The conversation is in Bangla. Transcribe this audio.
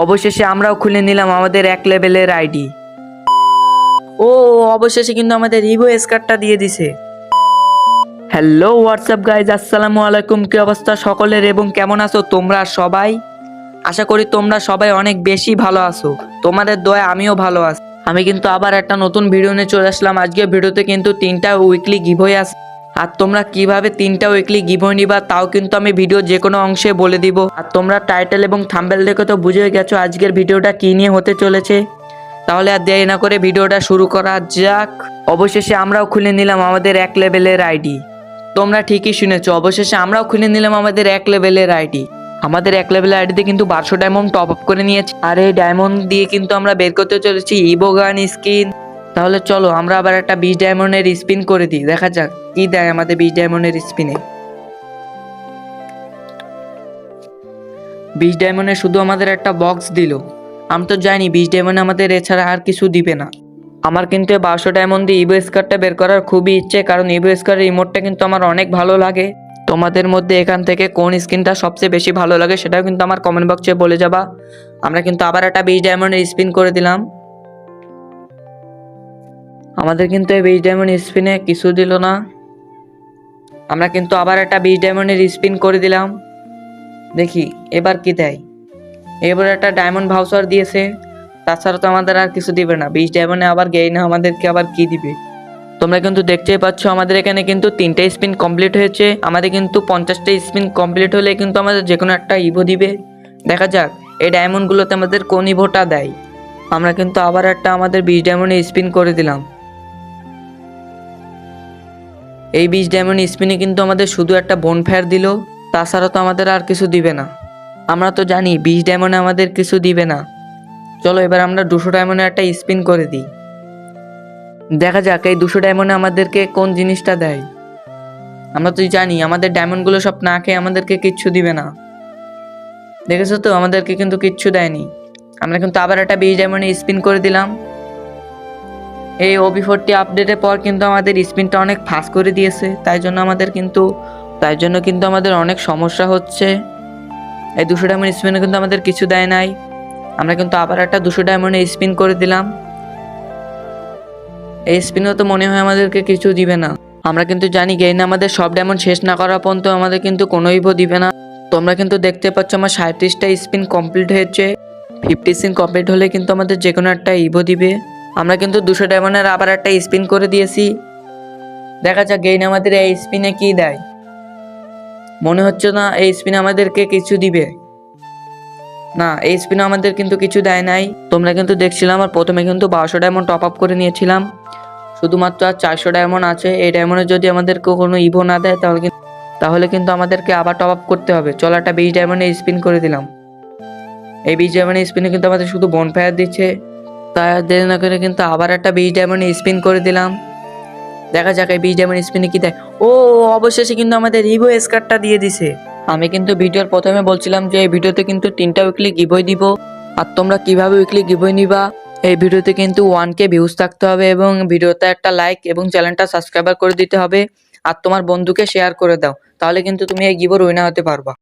অবশেষে আমরাও খুলে নিলাম আমাদের 1 লেভেলের আইডি। ও অবশেষে কিন্তু আমাদের রিভো স্কারটা দিয়ে দিছে। হ্যালো হোয়াটসঅ্যাপ গাইজ, আসসালামু আলাইকুম। কি অবস্থা সকলের এবং কেমন আছো তোমরা সবাই? আশা করি তোমরা সবাই অনেক বেশি ভালো আছো। তোমাদের দয়ায় আমিও ভালো আছি। আমি কিন্তু আবার একটা নতুন ভিডিও নিয়ে চলে আসলাম। আজকের ভিডিওতে কিন্তু 3টা উইকলি গিভওয়ে আছে, আর তোমরা কিভাবে 3টা উইকলি গিভওয়ে নিবা তাও কিন্তু আমি ভিডিও যে কোনো অংশে বলে দিব। আর তোমরা টাইটেল এবং থাম্বনেল দেখে তো বুঝে গেছো আজকের ভিডিওটা কি নিয়ে হতে চলেছে। তাহলে আর দেরি না করে ভিডিওটা শুরু করা যাক। অবশেষে আমরাও খুলে নিলাম আমাদের 1 লেভেলের আইডি। তোমরা ঠিকই শুনেছো, অবশেষে আমরাও খুলে নিলাম আমাদের 1 লেভেলের আইডি। আমাদের 1 লেভেলের আইডিতে কিন্তু 1200 ডায়মন্ড টপ আপ করে নিয়েছি, আর এই ডায়মন্ড দিয়ে কিন্তু আমরা বের করতে চলেছি ইবোগান স্কিন। তাহলে চলো আমরা আবার একটা 20 ডায়মন্ডের স্পিন করে দিই, দেখা যাক কি দেয় আমাদের 20 ডায়মন্ডের স্পিনে। 20 ডায়মন্ডে শুধু আমাদের একটা বক্স দিল। আমি তো জানি 20 ডায়মন্ড আমাদের এছাড়া আর কিছু দিবে না। আমার কিন্তু 1200 ডায়মন্ড দিয়ে ইভো স্কারটা বের করার খুবই ইচ্ছে, কারণ ইভো স্কারের ইমোটটা কিন্তু আমার অনেক ভালো লাগে। তোমাদের মধ্যে এখান থেকে কোন স্কিনটা সবচেয়ে বেশি ভালো লাগে সেটাও কিন্তু আমার কমেন্ট বক্সে বলে যাবা। আমরা কিন্তু আবার একটা 20 ডায়মন্ডের স্পিন করে দিলাম। আমাদের কিন্তু এই 20 ডায়মন্ড স্পিনে কিছু দিল না। আমরা কিন্তু আবার একটা 20 ডায়মন্ডের স্পিন করে দিলাম, দেখি এবার কি দেয়। এবার একটা ডায়মন্ড ভাউচার দিয়েছে, তাছাড়া তো আমাদের আর কিছু দিবে না। 20 ডায়মন্ডে আবার গেইন আমাদেরকে আবার কি দিবে। তোমরা কিন্তু দেখতেই পাচ্ছ আমাদের এখানে কিন্তু 3টা স্পিন কমপ্লিট হয়েছে। আমাদের কিন্তু 50টা স্পিন কমপ্লিট হলে কিন্তু আমাদের যে কোনো একটা ইভো দিবে। দেখা যাক এই ডায়মন্ডগুলোতে আমাদের কোন ইভোটা দেয়। আমরা কিন্তু আবার একটা আমাদের 20 ডায়মন্ডে স্পিন করে দিলাম। এই 20 ডায়মন্ড স্পিনে কিন্তু আমাদের শুধু একটা বোনফায়ার দিল, তাছাড়া তো আমাদের আর কিছু দিবে না। আমরা তো জানি 20 ডায়মন্ডে আমাদের কিছু দিবে না। চলো এবার আমরা 200 ডায়মন্ডে একটা স্পিন করে দিই, দেখা যাক এই 200 ডায়মন্ডে আমাদেরকে কোন জিনিসটা দেয়। আমরা তো জানি আমাদের ডায়মন্ডগুলো সব না খেয়ে আমাদেরকে কিচ্ছু দিবে না। দেখেছো তো আমাদেরকে কিন্তু কিচ্ছু দেয়নি। আমরা কিন্তু আবার একটা 20 ডায়মন্ডে স্পিন করে দিলাম। এই OB40 আপডেটের পর কিন্তু আমাদের স্পিনটা অনেক ফাস্ট করে দিয়েছে, তাই জন্য কিন্তু আমাদের অনেক সমস্যা হচ্ছে। এই 200 ডায়মন্ড স্পিনে কিন্তু আমাদের কিছু দেয় নাই। আমরা কিন্তু আবার একটা 200 ডায়মন্ডে স্পিন করে দিলাম। এই স্পিনও তো মনে হয় আমাদেরকে কিছু দিবে না। আমরা কিন্তু জানি গেইন আমাদের সব ডায়মন্ড শেষ না করা পর্যন্ত আমাদের কিন্তু কোনো ইভো দিবে না। তোমরা কিন্তু দেখতে পাচ্ছ আমার 37টা স্পিন কমপ্লিট হয়েছে। 50 স্পিন কমপ্লিট হলে কিন্তু আমাদের যে কোনো একটা ইভো দিবে। আমরা কিন্তু 200 ডায়মন্ডের আবার একটা স্পিন করে দিয়েছি, দেখা যাক গেইন আমাদের এই স্পিনে কি দেয়। মনে হচ্ছে না এই স্পিনে আমাদেরকে কিছু দিবে। না, এই স্পিনে আমাদের কিন্তু কিছু দেয় নাই। তোমরা কিন্তু দেখছিলাম আর প্রথমে কিন্তু 1200 ডায়মন্ড টপ আপ করে নিয়েছিলাম, শুধুমাত্র আর 400 ডায়মন্ড আছে। এই ডায়মন্ডে যদি আমাদেরকে কোনো ইভো না দেয় তাহলে কিন্তু আমাদেরকে আবার টপ আপ করতে হবে। চলো একটা 20 ডায়মন্ডে স্পিন করে দিলাম। এই 20 ডায়মন্ডে স্পিনে কিন্তু আমাদের শুধু বনফায়ার দিচ্ছে, তাই দেরি না করে কিন্তু আবার একটা 20 ডায়মন্ডে স্পিন করে দিলাম। দেখা যাক এই 20 ডায়মন্ড স্পিনে কি দেয়। ও অবশেষে কিন্তু আমাদের রিভো স্কারটা দিয়ে দিছে। আমি কিন্তু ভিডিওর প্রথমে বলছিলাম যে এই ভিডিওতে কিন্তু 3টা উইকলি গিভওয়ে দিব, আর তোমরা কিভাবে উইকলি গিভওয়ে নিবা। এই ভিডিওতে কিন্তু 1K ভিউজ থাকতে হবে এবং ভিডিওতে একটা লাইক এবং চ্যানেলটা সাবস্ক্রাইব করে দিতে হবে, আর তোমার বন্ধুকে শেয়ার করে দাও, তাহলে কিন্তু তুমি এই গিভওয়ের উইনার হতে পারবা।